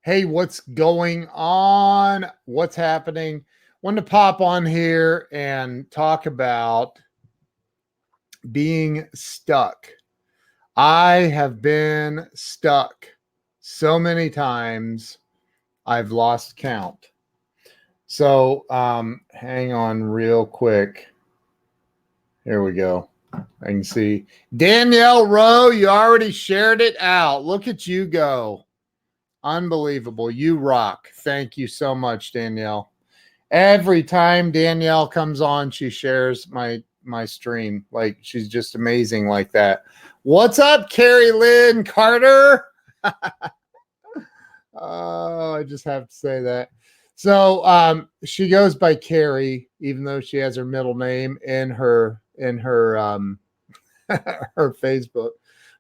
Hey, what's going on? What's happening? Wanted to pop on here and talk about being stuck. I have been stuck so many times, I've lost count. So, hang on real quick. Here we go. I can see Danielle Rowe. You already shared it out. Look at you go. Unbelievable. You rock. Thank you so much, Danielle. Every time Danielle comes on, she shares my stream. Like, she's just amazing like that. What's up, Carrie Lynn Carter? Oh, I just have to say that. So she goes by Carrie, even though she has her middle name in her her Facebook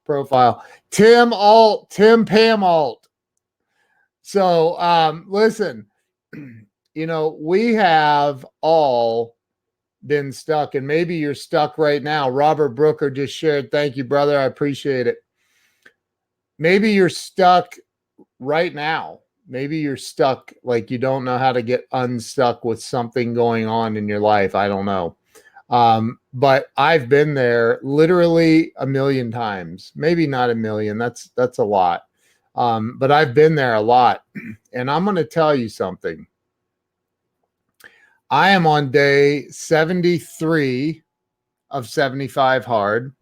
profile. Tim Pam Alt. So listen, we have all been stuck, and maybe you're stuck right now. Robert Brooker just shared. Thank you, brother. I appreciate it. Maybe you're stuck right now. Maybe you're stuck, like you don't know how to get unstuck with something going on in your life. I don't know. But I've been there literally a million times, maybe not a million. That's a lot. But I've been there a lot. And I'm going to tell you something. I am on day 73 of 75 hard.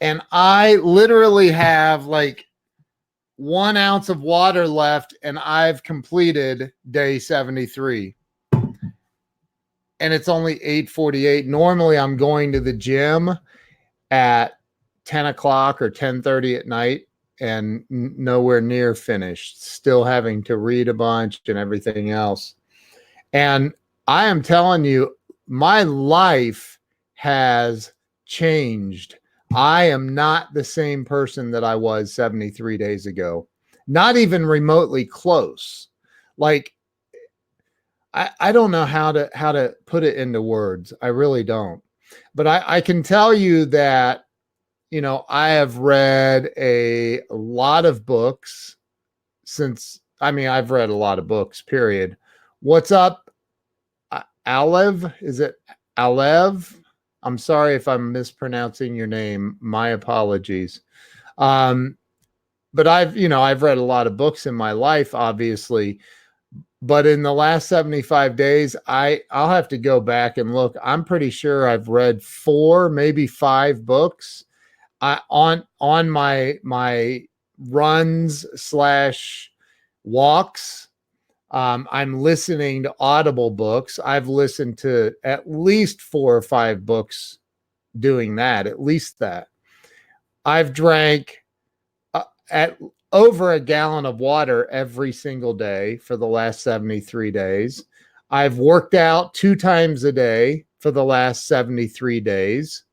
And I literally have like 1 ounce of water left, and I've completed day 73. And it's only 8:48. Normally I'm going to the gym at 10 o'clock or 10:30 at night and nowhere near finished, still having to read a bunch and everything else. And I am telling you, my life has changed. I am not the same person that I was 73 days ago, not even remotely close. Like, I don't know how to put it into words. I really don't. But I can tell you that, I have read a lot of books I've read a lot of books, period. What's up, Alev? Is it Alev? I'm sorry if I'm mispronouncing your name. My apologies. But I've read a lot of books in my life, obviously. But in the last 75 days, I'll have to go back and look. I'm pretty sure I've read 4, maybe 5 books on my runs / walks. I'm listening to Audible books. I've listened to at least 4 or 5 books doing that, at least that. I've drank at over a gallon of water every single day for the last 73 days. I've worked out 2 times a day for the last 73 days.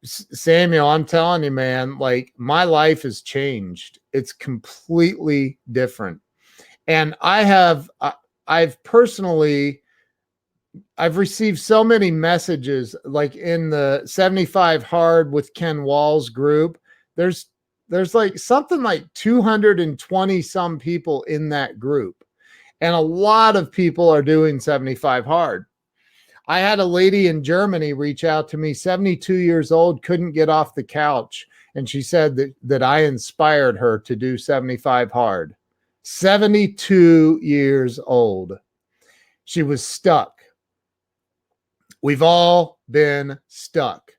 Samuel, I'm telling you, man, like, my life has changed. It's completely different. And I've received so many messages, like in the 75 hard with Ken Wall's group. There's like something like 220 some people in that group. And a lot of people are doing 75 hard. I had a lady in Germany reach out to me, 72 years old, couldn't get off the couch. And she said that I inspired her to do 75 hard. 72 years old. She was stuck. We've all been stuck.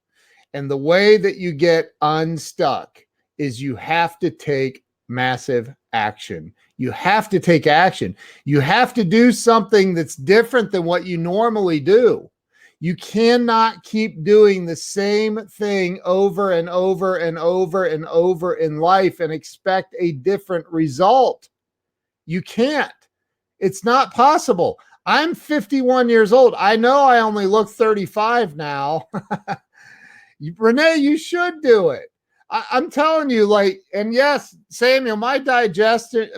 And the way that you get unstuck is you have to take massive action. You have to take action. You have to do something that's different than what you normally do. You cannot keep doing the same thing over and over and over and over in life and expect a different result. You can't. It's not possible. I'm 51 years old. I know I only look 35 now. Renee, you should do it. I'm telling you, like, and yes, Samuel, my digestion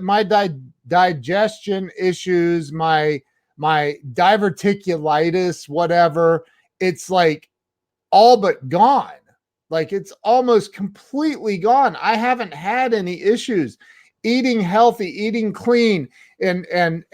issues, my diverticulitis, whatever, it's like all but gone. Like, it's almost completely gone. I haven't had any issues. eating healthy, eating clean, and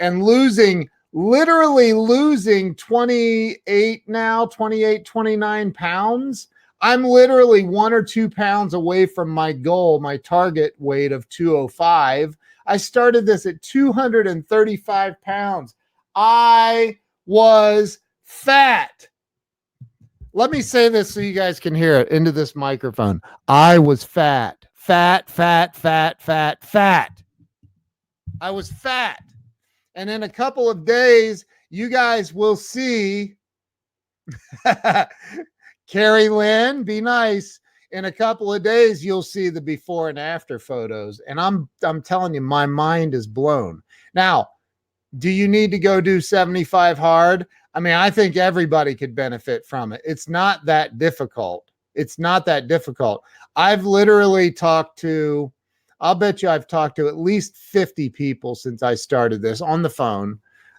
literally losing 29 pounds. I'm literally 1 or 2 pounds away from my goal, my target weight of 205. I started this at 235 pounds. I was fat. Let me say this so you guys can hear it into this microphone. I was fat. Fat. I was fat. And in a couple of days, you guys will see Carrie Lynn, be nice. In a couple of days, you'll see the before and after photos. And I'm telling you, my mind is blown. Now, do you need to go do 75 hard? I mean, I think everybody could benefit from it. It's not that difficult. It's not that difficult. I've literally I'll bet you I've talked to at least 50 people since I started this on the phone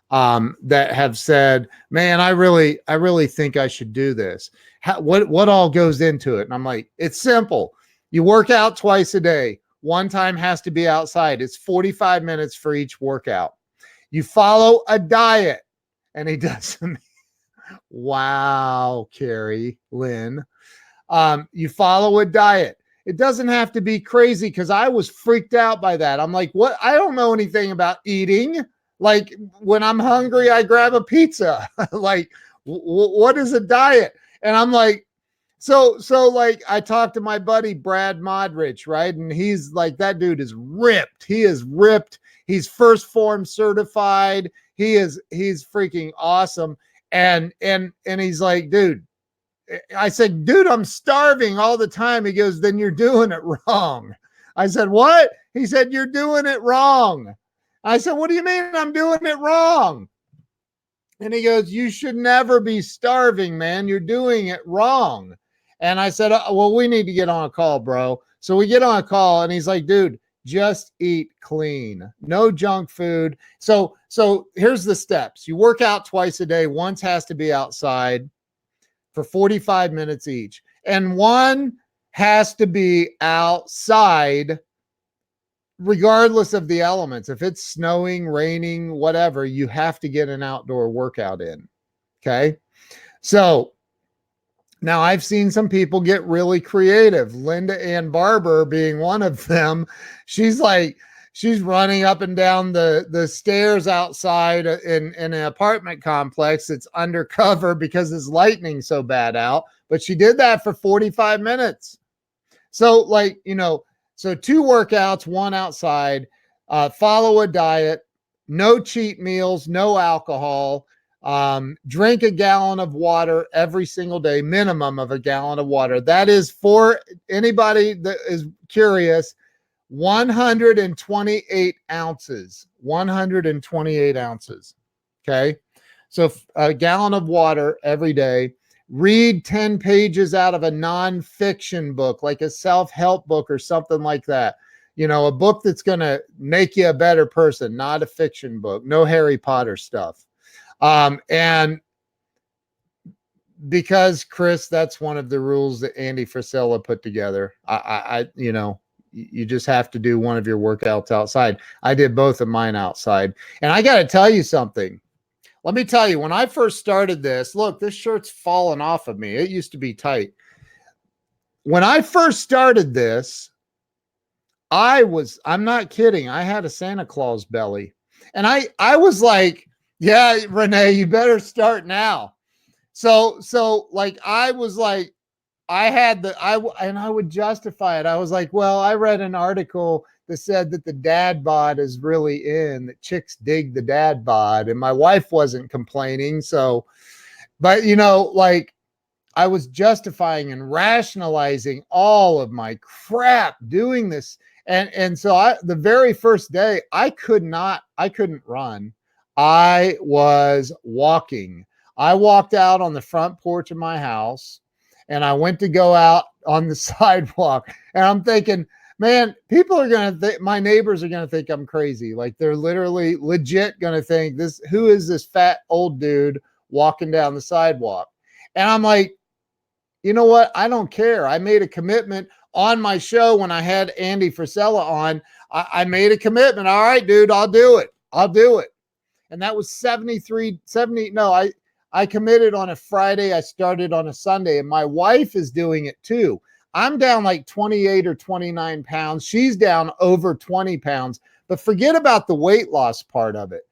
that have said, man, I really think I should do this. What all goes into it? And I'm like, it's simple. You work out twice a day. One time has to be outside. It's 45 minutes for each workout. You follow a diet. And he does. Wow, Carrie Lynn. You follow a diet. It doesn't have to be crazy because I was freaked out by that. I'm like, what? I don't know anything about eating. Like when I'm hungry, I grab a pizza. Like, what is a diet? And I'm like, so like I talked to my buddy Brad Modrich, right? And he's like, that dude is ripped. He is ripped. He's first form certified. He's freaking awesome. And he's like, dude, I said, dude, I'm starving all the time. He goes, then you're doing it wrong. I said, what? He said, you're doing it wrong. I said, what do you mean I'm doing it wrong? And he goes, you should never be starving, man. You're doing it wrong. And I said, well, we need to get on a call, bro. So we get on a call and he's like, dude, just eat clean. No junk food. So here's the steps. You work out twice a day. Once has to be outside for 45 minutes each. And one has to be outside regardless of the elements. If it's snowing, raining, whatever, you have to get an outdoor workout in. Okay. So now I've seen some people get really creative. Linda Ann Barber being one of them. She's running up and down the stairs outside in an apartment complex. It's undercover because it's lightning so bad out. But she did that for 45 minutes. So so 2 workouts, 1 outside, follow a diet, no cheat meals, no alcohol, drink a gallon of water every single day, minimum of a gallon of water. That is, for anybody that is curious, 128 ounces, 128 ounces. Okay. So a gallon of water every day. Read 10 pages out of a nonfiction book, like a self-help book or something like that. A book that's going to make you a better person, not a fiction book. No Harry Potter stuff. And because, Chris, that's one of the rules that Andy Frisella put together. You just have to do one of your workouts outside. I did both of mine outside. And I got to tell you something. Let me tell you, when I first started this, look, this shirt's fallen off of me. It used to be tight. When I first started this, I'm not kidding. I had a Santa Claus belly. And I was like, yeah, Renee, you better start now. So like, I was like, I would justify it. I was like, well, I read an article that said that the dad bod is really in, that chicks dig the dad bod, and my wife wasn't complaining. So, but like, I was justifying and rationalizing all of my crap doing this. And so the very first day I couldn't run. I was walking. I walked out on the front porch of my house and I went to go out on the sidewalk, and I'm thinking, man, people are going to think, my neighbors are going to think I'm crazy. Like, they're literally legit going to think, who is this fat old dude walking down the sidewalk? And I'm like, you know what? I don't care. I made a commitment on my show when I had Andy Frisella on. I made a commitment. All right, dude, I'll do it. I'll do it. And that was 70. No, I committed on a Friday. I started on a Sunday, and my wife is doing it too. I'm down like 28 or 29 pounds. She's down over 20 pounds. But forget about the weight loss part of it,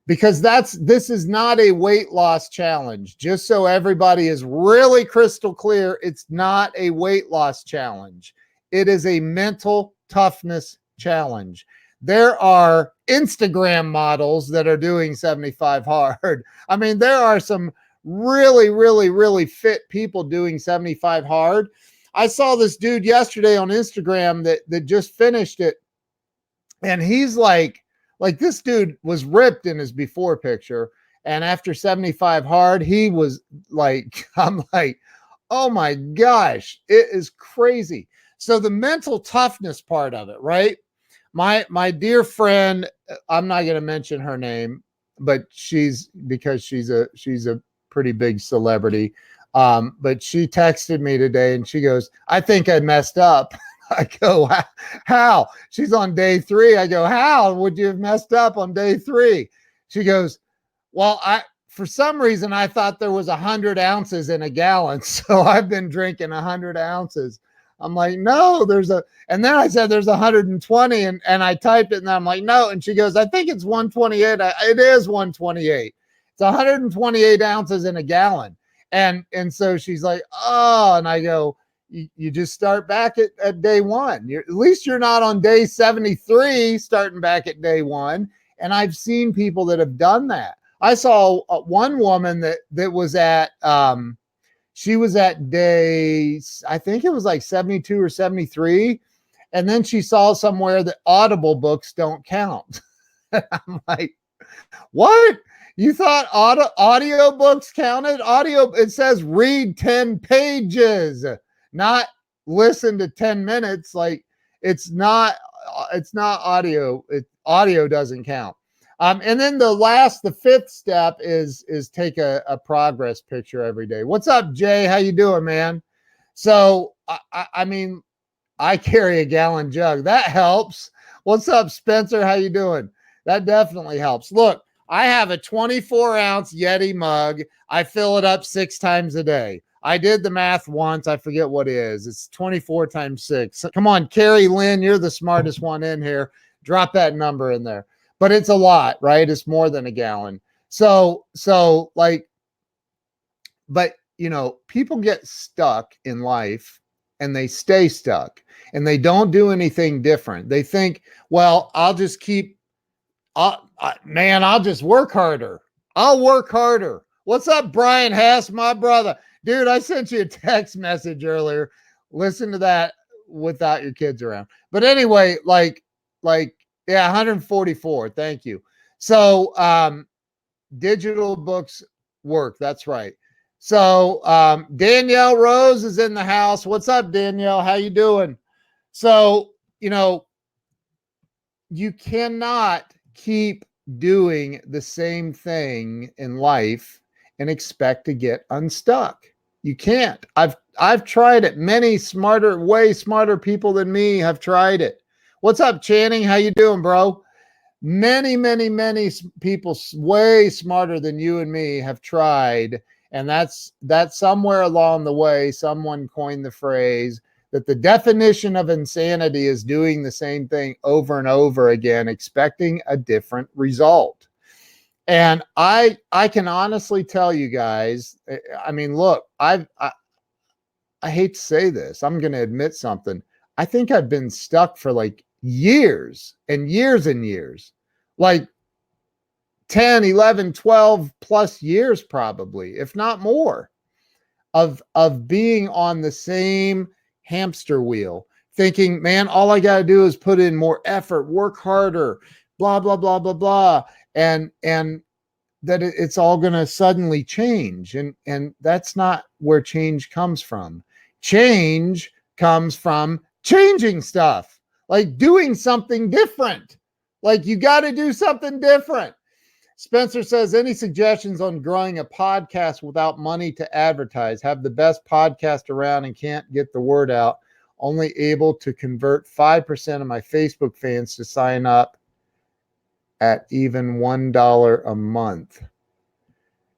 because this is not a weight loss challenge. Just so everybody is really crystal clear, it's not a weight loss challenge. It is a mental toughness challenge. There are Instagram models that are doing 75 hard. I mean, there are some really, really, really fit people doing 75 hard. I saw this dude yesterday on Instagram that just finished it, and he's like this dude was ripped in his before picture, and after 75 hard, he was like, I'm like, oh my gosh, it is crazy. So the mental toughness part of it, right? My dear friend, I'm not going to mention her name, but because she's a pretty big celebrity. But she texted me today and she goes, I think I messed up. I go, how? She's on day 3. I go, how would you have messed up on day 3? She goes, well, for some reason, I thought there was 100 ounces in a gallon. So I've been drinking 100 ounces. I'm like, no, and then I said there's 120, and I typed it, and I'm like, no. And she goes, I think it's 128. It is 128. It's 128 ounces in a gallon. And so she's like, oh, and I go, you just start back at day 1. At least you're not on day 73 starting back at day 1. And I've seen people that have done that. I saw one woman that was at, she was at day, I think it was like 72 or 73. And then she saw somewhere that Audible books don't count. I'm like, what? You thought audio books counted? It says read 10 pages, not listen to 10 minutes. Like it's not audio. Audio doesn't count. And then the 5th step is take a progress picture every day. What's up, Jay? How you doing, man? So I mean, I carry a gallon jug. That helps. What's up, Spencer? How you doing? That definitely helps. Look, I have a 24-ounce Yeti mug. I fill it up 6 times a day. I did the math once. I forget what it is. It's 24 times 6. Come on, Carrie Lynn, you're the smartest one in here. Drop that number in there. But it's a lot, right? It's more than a gallon. So like, but you know, people get stuck in life and they stay stuck and they don't do anything different. They think, well, I'll just work harder. I'll work harder. What's up, Brian Hess, my brother? Dude, I sent you a text message earlier. Listen to that without your kids around. But anyway, like, yeah, 144. Thank you. So digital books work. That's right. So Danielle Rose is in the house. What's up, Danielle? How you doing? So, you know, you cannot keep doing the same thing in life and expect to get unstuck. You can't. I've tried it. Many way smarter people than me have tried it. What's up, Channing? How you doing, bro? Many people way smarter than you and me have tried, and that's somewhere along the way someone coined the phrase that the definition of insanity is doing the same thing over and over again, expecting a different result. And I can honestly tell you guys, I mean, look, I hate to say this. I'm going to admit something. I think I've been stuck for like years and years and years, like 10, 11, 12 plus years, probably, if not more, of being on the same hamster wheel, thinking, man, all I got to do is put in more effort, work harder, blah, blah, blah, blah, blah. And that it's all going to suddenly change. And that's not where change comes from. Change comes from changing stuff, like doing something different. Like you got to do something different. Spencer says, any suggestions on growing a podcast without money to advertise? Have the best podcast around and can't get the word out only able to convert 5% of my Facebook fans to sign up at even $1 a month.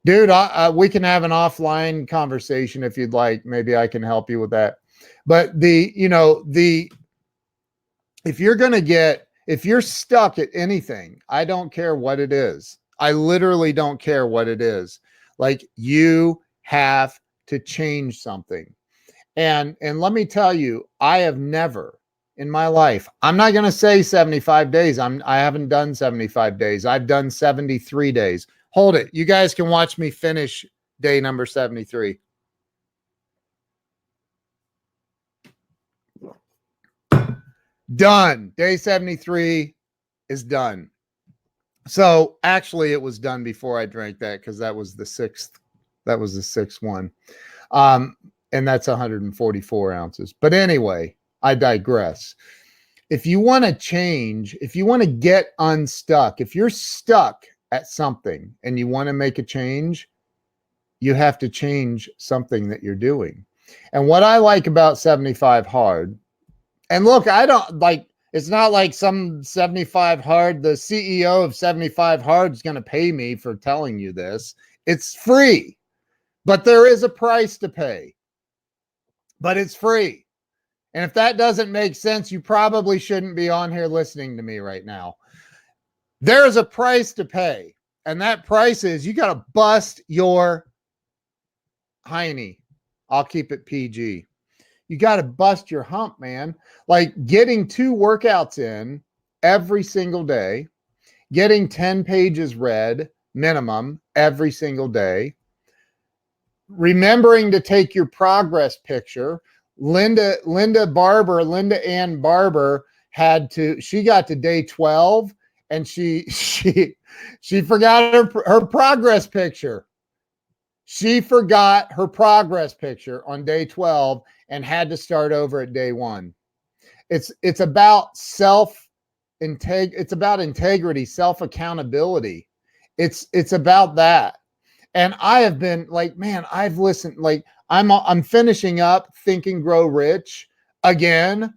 Dude, we can have an offline conversation if you'd like. Maybe I can help you with that. But if you're stuck at anything, I don't care what it is. I literally don't care what it is. Like, you have to change something. And let me tell you, I have never in my life, I'm not going to say 75 days. I haven't done 75 days. I've done 73 days. Hold it. You guys can watch me finish day number 73. Done. Day 73 is done. So actually it was done before I drank that, because that was the sixth one. And that's 144 ounces. But anyway, I digress. If you want to change, if you want to get unstuck, if you're stuck at something and you want to make a change, you have to change something that you're doing. And what I like about 75 Hard, and look, I don't like, it's not like some 75 Hard, the CEO of 75 Hard is going to pay me for telling you this. It's free, but there is a price to pay, but it's free. And if that doesn't make sense, you probably shouldn't be on here listening to me right now. There is a price to pay, and that price is you got to bust your hiney. I'll keep it PG. You got to bust your hump, man. Like getting 2 workouts in every single day, getting 10 pages read minimum every single day, remembering to take your progress picture. Linda Ann Barber she got to day 12 and she forgot her progress picture. She forgot her progress picture on day 12 and had to start over at day 1. It's about it's about integrity, self-accountability. It's about that. And I have been like, man, I've listened, like I'm finishing up Think and Grow Rich again.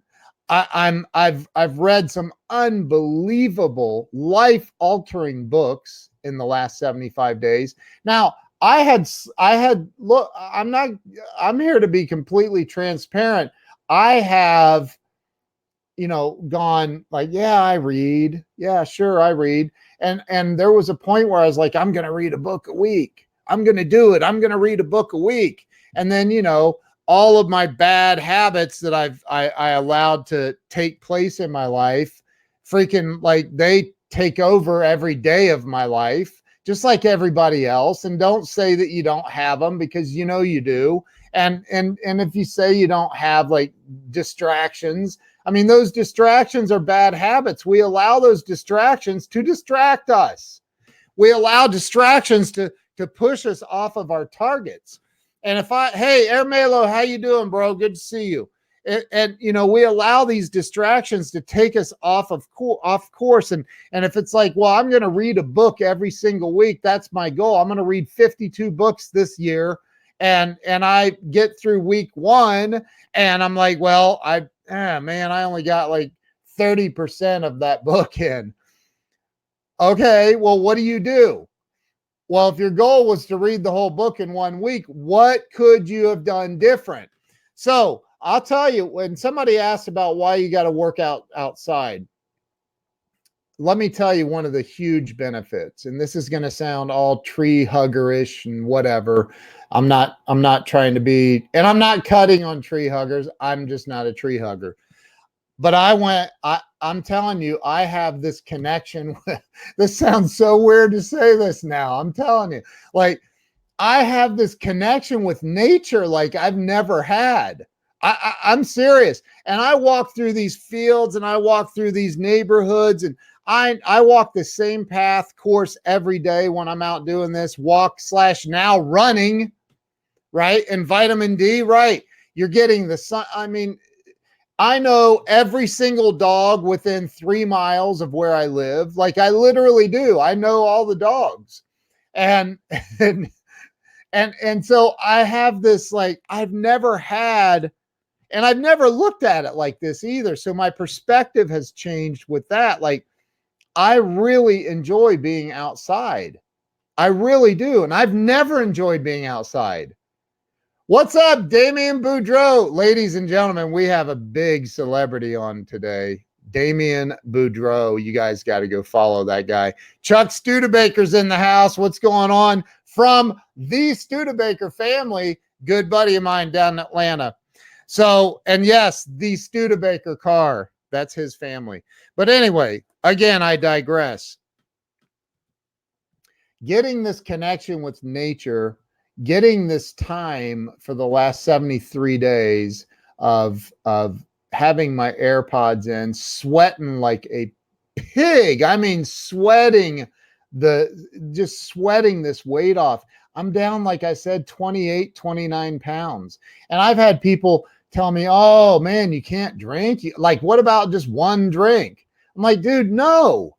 I've read some unbelievable life-altering books in the last 75 days. Now, I'm here to be completely transparent. I have, gone like, yeah, I read. Yeah, sure, I read. And there was a point where I was like, I'm going to read a book a week. I'm going to do it. I'm going to read a book a week. And then, all of my bad habits that I allowed to take place in my life, freaking like they take over every day of my life, just like everybody else. And don't say that you don't have them, because you do. And if you say you don't have like distractions, I mean, those distractions are bad habits. We allow those distractions to distract us. We allow distractions to push us off of our targets. And hey, Air Melo, how you doing, bro? Good to see you. And we allow these distractions to take us off course. And if it's like, well, I'm going to read a book every single week, that's my goal. I'm going to read 52 books this year. And I get through week 1 and I'm like, well, I only got like 30% of that book in. Okay, well, what do? Well, if your goal was to read the whole book in 1 week, what could you have done different? So I'll tell you, when somebody asks about why you got to work out outside, let me tell you one of the huge benefits, and this is going to sound all tree hugger-ish and whatever. I'm not trying to be, and I'm not cutting on tree huggers. I'm just not a tree hugger. But I'm telling you, I have this connection with, this sounds so weird to say this now. I'm telling you, like, I have this connection with nature like I've never had. I'm serious. And I walk through these fields and I walk through these neighborhoods, and I walk the same course every day when I'm out doing this now running, right? And vitamin D, right? You're getting the sun. I mean, I know every single dog within 3 miles of where I live. Like, I literally do. I know all the dogs. And so I have this, like, I've never had And I've never looked at it like this either. So my perspective has changed with that. Like, I really enjoy being outside. I really do. And I've never enjoyed being outside. What's up, Damien Boudreau? Ladies and gentlemen, we have a big celebrity on today. Damien Boudreau. You guys got to go follow that guy. Chuck Studebaker's in the house. What's going on? From the Studebaker family, good buddy of mine down in Atlanta. So, and yes, the Studebaker car, that's his family. But anyway, again, I digress. Getting this connection with nature, getting this time for the last 73 days of having my AirPods in, sweating like a pig. I mean, just sweating this weight off. I'm down, like I said, 28, 29 pounds. And I've had people tell me, oh man, you can't drink. Like, what about just one drink? I'm like, dude, no,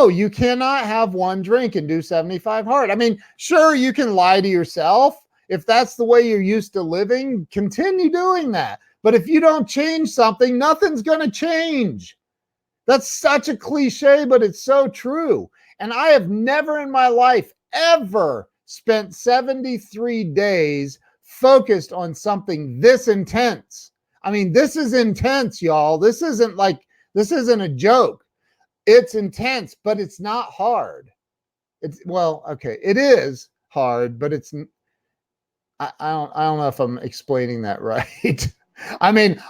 you cannot have one drink and do 75 hard. I mean, sure, you can lie to yourself. If that's the way you're used to living, continue doing that. But if you don't change something, nothing's going to change. That's such a cliche, but it's so true. And I have never in my life ever spent 73 days focused on something this intense. I mean, this is intense, y'all. This isn't a joke. It's intense, but it's not hard. It is hard, but it's, I don't know if I'm explaining that right. I mean,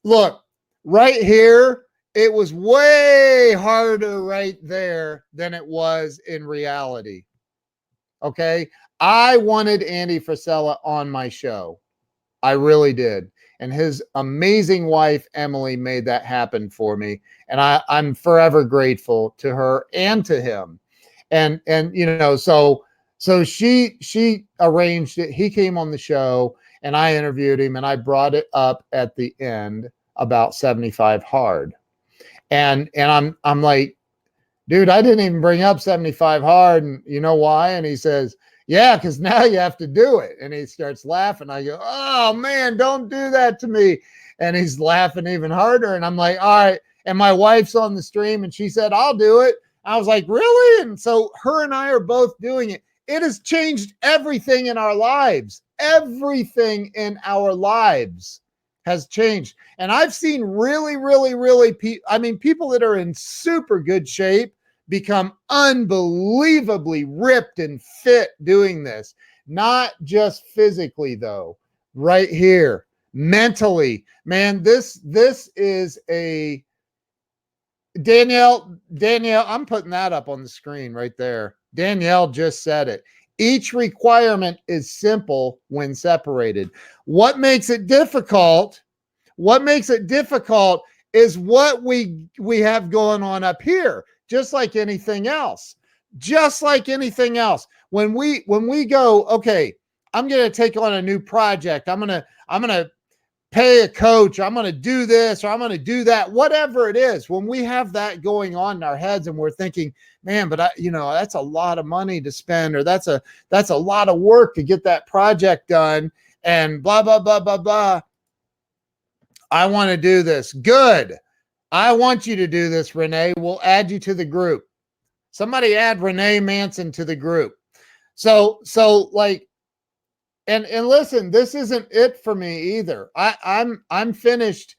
look, right here, it was way harder right there than it was in reality. Okay. I wanted Andy Frisella on my show. I really did. And his amazing wife, Emily, made that happen for me. And I'm forever grateful to her and to him. And so she arranged it. He came on the show and I interviewed him and I brought it up at the end about 75 hard. And I'm like, dude, I didn't even bring up 75 hard. And you know why? And he says, yeah, because now you have to do it. And he starts laughing. I go, oh man, don't do that to me. And he's laughing even harder. And I'm like, all right. And my wife's on the stream and she said, I'll do it. I was like, really? And so her and I are both doing it. It has changed everything in our lives. Everything in our lives has changed. And I've seen really, really, really, people that are in super good shape become unbelievably ripped and fit doing this. Not just physically though, right here, mentally. Man, this is a Danielle, I'm putting that up on the screen right there. Danielle just said it. Each requirement is simple when separated. What makes it difficult? What makes it difficult is what we have going on up here. Just like anything else. Just like anything else. When we go, okay, I'm going to take on a new project. I'm going to pay a coach. I'm going to do this or I'm going to do that. Whatever it is. When we have that going on in our heads and we're thinking, man, but that's a lot of money to spend, or that's a lot of work to get that project done and blah, blah, blah, blah, blah. I want to do this. Good. I want you to do this, Renee. We'll add you to the group. Somebody add Renee Manson to the group. So like, and listen, this isn't it for me either. I'm finished.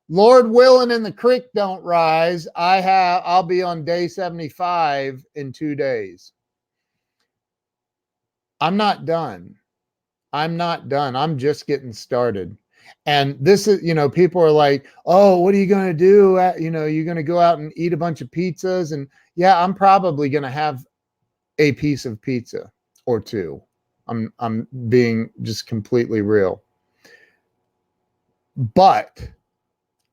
Lord willing and the creek don't rise. I'll be on day 75 in 2 days. I'm not done. I'm just getting started. And this is, people are like, oh, what are you going to do? You're going to go out and eat a bunch of pizzas. And yeah, I'm probably going to have a piece of pizza or two. I'm being just completely real. But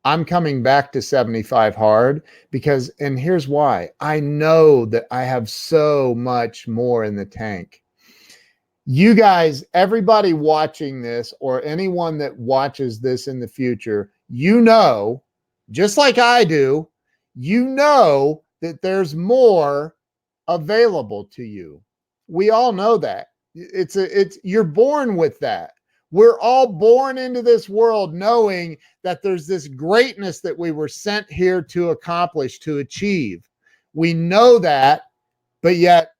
I'm coming back to 75 hard because, and here's why. I know that I have so much more in the tank. You guys, everybody watching this or anyone that watches this in the future, just like I do, that there's more available to you. We all know that. You're born with that. We're all born into this world knowing that there's this greatness that we were sent here to accomplish, to achieve. We know that, but yet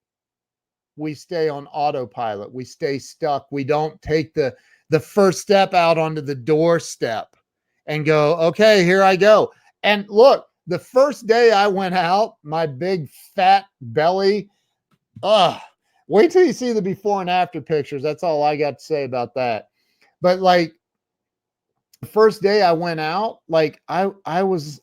we stay on autopilot. We stay stuck. We don't take the first step out onto the doorstep and go, okay, here I go. And look, the first day I went out, my big fat belly, wait till you see the before and after pictures. That's all I got to say about that. But like the first day I went out, like I was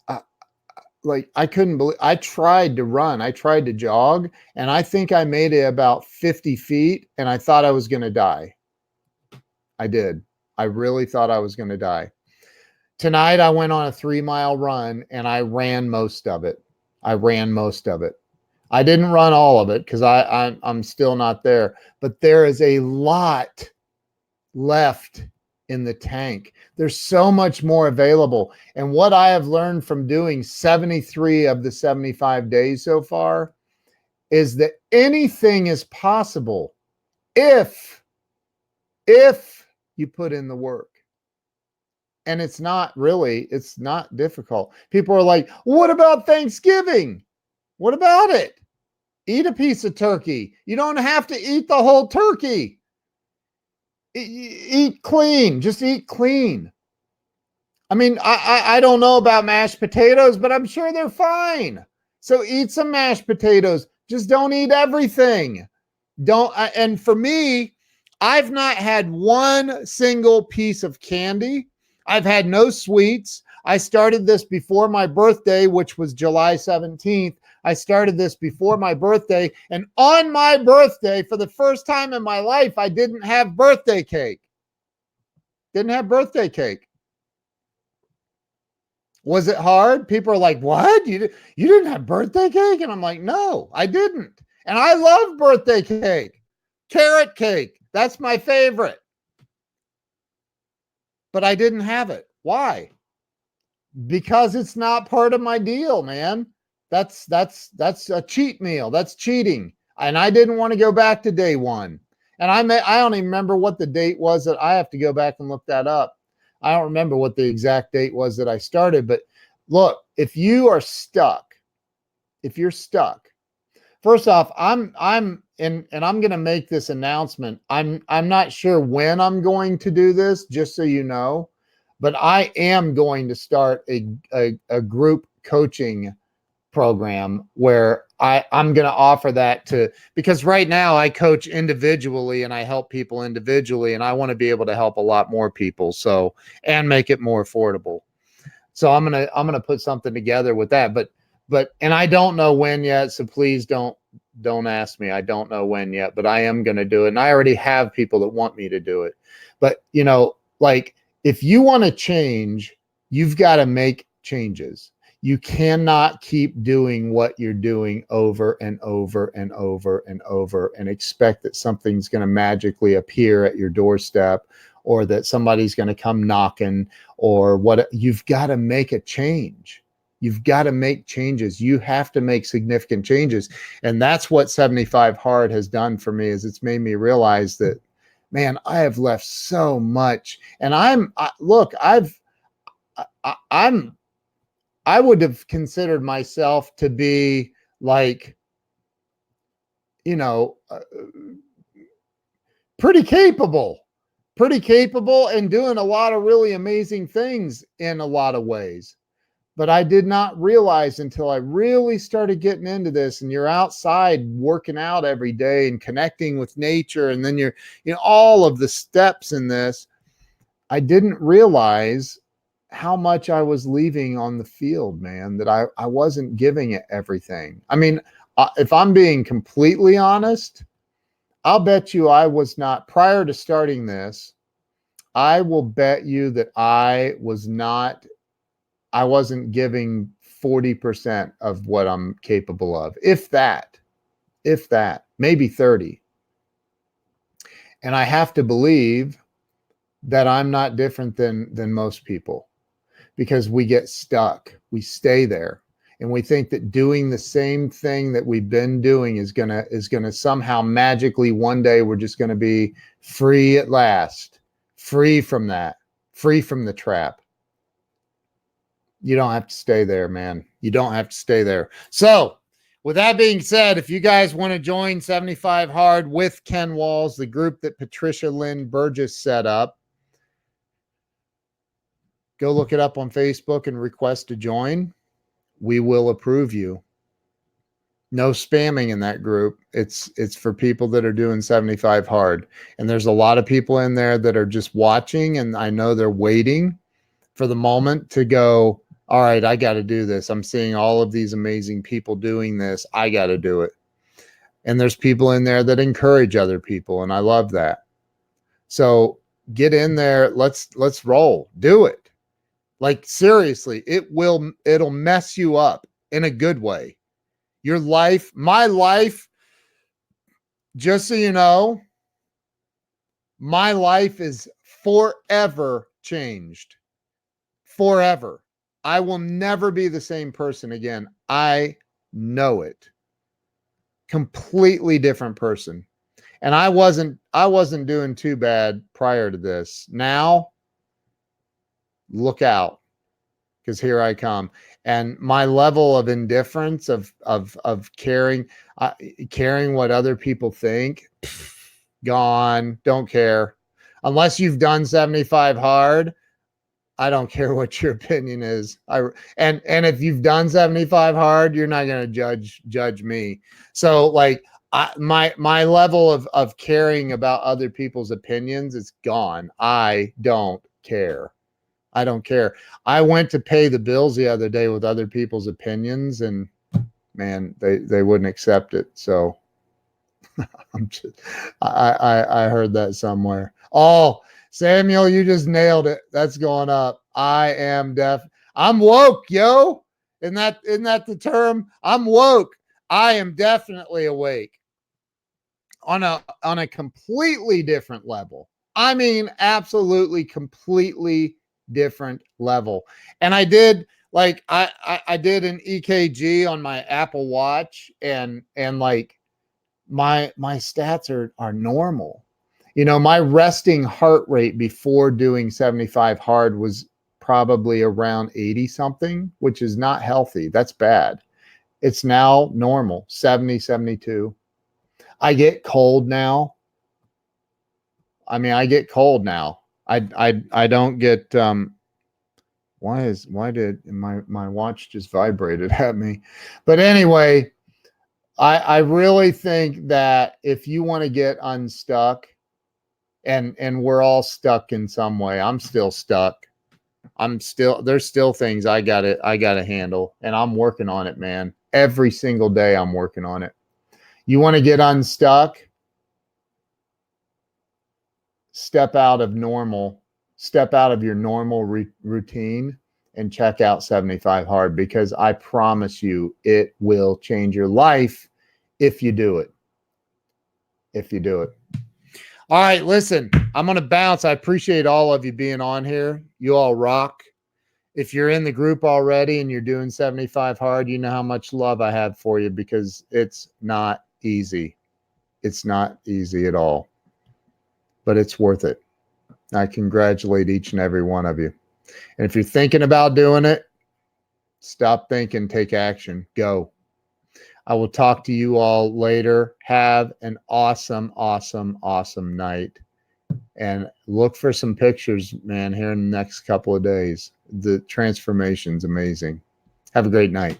like, I couldn't believe, I tried to run, I tried to jog, and I think I made it about 50 feet and I thought I was going to die. I did. I really thought I was going to die. Tonight I went on a 3-mile run and I ran most of it. I didn't run all of it because I'm still not there, but there is a lot left in the tank. There's so much more available. And what I have learned from doing 73 of the 75 days so far is that anything is possible if you put in the work. And it's not difficult. People are like, what about Thanksgiving? What about it? Eat a piece of turkey. You don't have to eat the whole turkey. Eat clean. Just eat clean. I mean, I don't know about mashed potatoes, but I'm sure they're fine. So eat some mashed potatoes. Just don't eat everything. And for me, I've not had one single piece of candy. I've had no sweets. I started this before my birthday, which was July 17th. I started this before my birthday. And on my birthday, for the first time in my life, I didn't have birthday cake. Didn't have birthday cake. Was it hard? People are like, what? You didn't have birthday cake? And I'm like, no, I didn't. And I love birthday cake. Carrot cake. That's my favorite. But I didn't have it. Why? Because it's not part of my deal, man. That's a cheat meal. That's cheating. And I didn't want to go back to day one. And I don't even remember what the date was that I have to go back and look that up. I don't remember what the exact date was that I started, but look, if you're stuck, first off, I'm going to make this announcement. I'm not sure when I'm going to do this, just so you know, but I am going to start a group coaching program where I'm going to offer that because right now I coach individually and I help people individually, and I want to be able to help a lot more people. So, and make it more affordable. So I'm going to put something together with that, but I don't know when yet. So please don't ask me. I don't know when yet, but I am going to do it. And I already have people that want me to do it. But like if you want to change, you've got to make changes. You cannot keep doing what you're doing over and over and over and over and expect that something's going to magically appear at your doorstep, or that somebody's going to come knocking, or what. You've got to make a change. You've got to make changes. You have to make significant changes. And that's what 75 Hard has done for me, is it's made me realize that, man, I have left so much. And I would have considered myself to be like, pretty capable and doing a lot of really amazing things in a lot of ways. But I did not realize until I really started getting into this, and you're outside working out every day and connecting with nature, and then you're, all of the steps in this, I didn't realize how much I was leaving on the field, man, that I wasn't giving it everything. I mean, if I'm being completely honest, I'll bet you I was not, prior to starting this, I will bet you that I wasn't giving 40% of what I'm capable of, if that, maybe 30. And I have to believe that I'm not different than most people, because we get stuck. We stay there. And we think that doing the same thing that we've been doing is gonna somehow magically one day we're just gonna be free at last. free from that, free from the trap. You don't have to stay there, man. You don't have to stay there. So with that being said, if you guys want to join 75 Hard with Ken Walls, the group that Patricia Lynn Burgess set up, go look it up on Facebook and request to join. We will approve you. No spamming in that group. It's for people that are doing 75 Hard. And there's a lot of people in there that are just watching, and I know they're waiting for the moment to go, all right, I got to do this. I'm seeing all of these amazing people doing this. I got to do it. And there's people in there that encourage other people, and I love that. So get in there. Let's roll. Do it. Like, seriously, it'll mess you up in a good way. Your life, my life, just so you know, my life is forever changed. Forever. I will never be the same person again. I know it. Completely different person. And I wasn't doing too bad prior to this. Now, look out, because here I come. And my level of indifference of caring what other people think, gone. Don't care. Unless you've done 75 Hard, I don't care what your opinion is. And if you've done 75 Hard, you're not going to judge me. So like my level of caring about other people's opinions is gone. I don't care. I don't care. I went to pay the bills the other day with other people's opinions, and man, they wouldn't accept it. So I heard that somewhere. Oh, Samuel, you just nailed it. That's going up. I'm woke, yo. Isn't that the term? I'm woke. I am definitely awake on a completely different level. I mean, absolutely completely different level. And I did I did an EKG on my Apple Watch, and like my stats are normal. You know, my resting heart rate before doing 75 Hard was probably around 80 something, which is not healthy. That's bad. It's now normal, 70, 72. I get cold now. I mean, I get cold now. I don't get why did my watch just vibrated at me? But anyway, I really think that if you want to get unstuck, and we're all stuck in some way. I'm still stuck. There's still things I gotta handle, and I'm working on it, man. Every single day I'm working on it. You want to get unstuck? Step out of your normal routine and check out 75 Hard, because I promise you it will change your life if you do it. If you do it. All right, listen, I'm going to bounce. I appreciate all of you being on here. You all rock. If you're in the group already and you're doing 75 Hard, you know how much love I have for you, because it's not easy. It's not easy at all, but it's worth it. I congratulate each and every one of you. And if you're thinking about doing it, stop thinking, take action, go. I will talk to you all later. Have an awesome, awesome, awesome night. And look for some pictures, man, here in the next couple of days. The transformation's amazing. Have a great night.